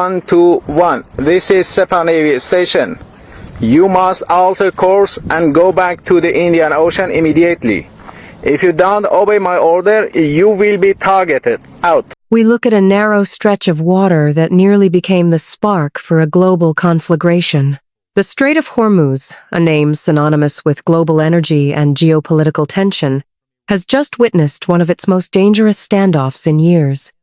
121. This is 7NEWS station. You must alter course and go back to the Indian Ocean immediately. If you don't obey my order, you will be targeted. Out. We look at a narrow stretch of water that nearly became the spark for a global conflagration. The Strait of Hormuz, a name synonymous with global energy and geopolitical tension, has just witnessed one of its most dangerous standoffs in years.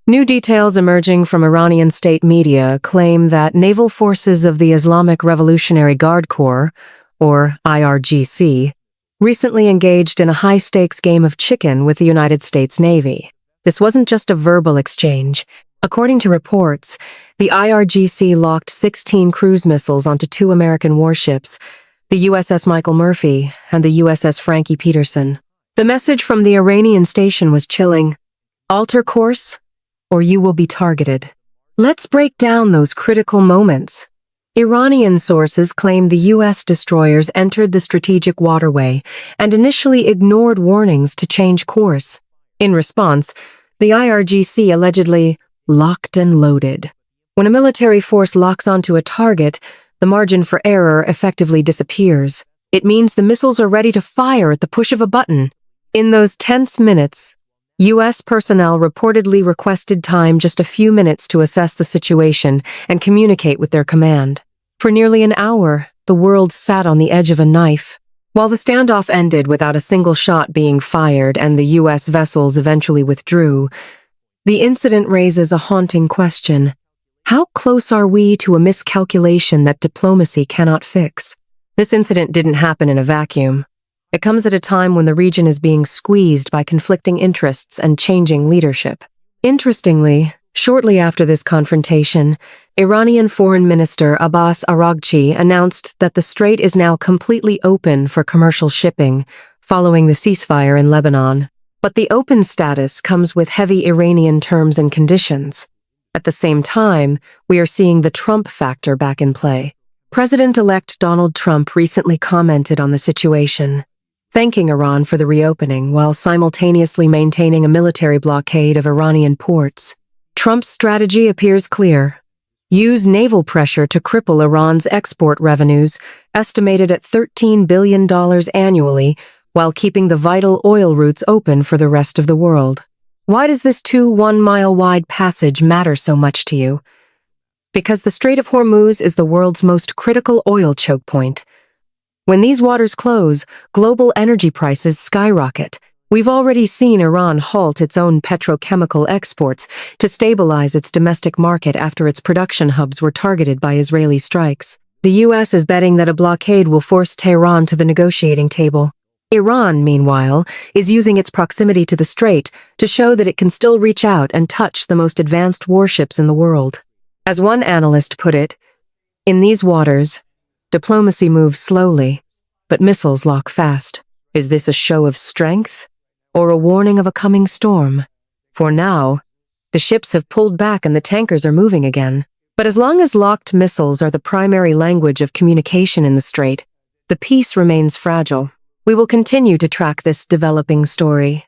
New details emerging from Iranian state media claim that naval forces of the Islamic Revolutionary Guard Corps, or IRGC, recently engaged in a high-stakes game of chicken with the United States Navy. This wasn't just a verbal exchange. According to reports, the IRGC locked 16 cruise missiles onto 2 American warships, the USS Michael Murphy and the USS Frankie Peterson. The message from the Iranian station was chilling: alter course, or you will be targeted. Let's break down those critical moments. Iranian sources claim the U.S. destroyers entered the strategic waterway and initially ignored warnings to change course. In response, the IRGC allegedly locked and loaded. When a military force locks onto a target, the margin for error effectively disappears. It means the missiles are ready to fire at the push of a button. In those tense minutes, U.S. personnel reportedly requested time just a few minutes to assess the situation and communicate with their command. For nearly an hour, the world sat on the edge of a knife. While the standoff ended without a single shot being fired and the U.S. vessels eventually withdrew, the incident raises a haunting question. How close are we to a miscalculation that diplomacy cannot fix? This incident didn't happen in a vacuum. It comes at a time when the region is being squeezed by conflicting interests and changing leadership. Interestingly, shortly after this confrontation, Iranian Foreign Minister Abbas Araghchi announced that the strait is now completely open for commercial shipping, following the ceasefire in Lebanon. But the open status comes with heavy Iranian terms and conditions. At the same time, we are seeing the Trump factor back in play. President-elect Donald Trump recently commented on the situation, thanking Iran for the reopening while simultaneously maintaining a military blockade of Iranian ports. Trump's strategy appears clear. Use naval pressure to cripple Iran's export revenues, estimated at $13 billion annually, while keeping the vital oil routes open for the rest of the world. Why does this 1-mile-wide passage matter so much to you? Because the Strait of Hormuz is the world's most critical oil choke point. When these waters close, global energy prices skyrocket. We've already seen Iran halt its own petrochemical exports to stabilize its domestic market after its production hubs were targeted by Israeli strikes. The U.S. is betting that a blockade will force Tehran to the negotiating table. Iran, meanwhile, is using its proximity to the strait to show that it can still reach out and touch the most advanced warships in the world. As one analyst put it, in these waters, diplomacy moves slowly, but missiles lock fast. Is this a show of strength, or a warning of a coming storm? For now, the ships have pulled back and the tankers are moving again. But as long as locked missiles are the primary language of communication in the strait, the peace remains fragile. We will continue to track this developing story.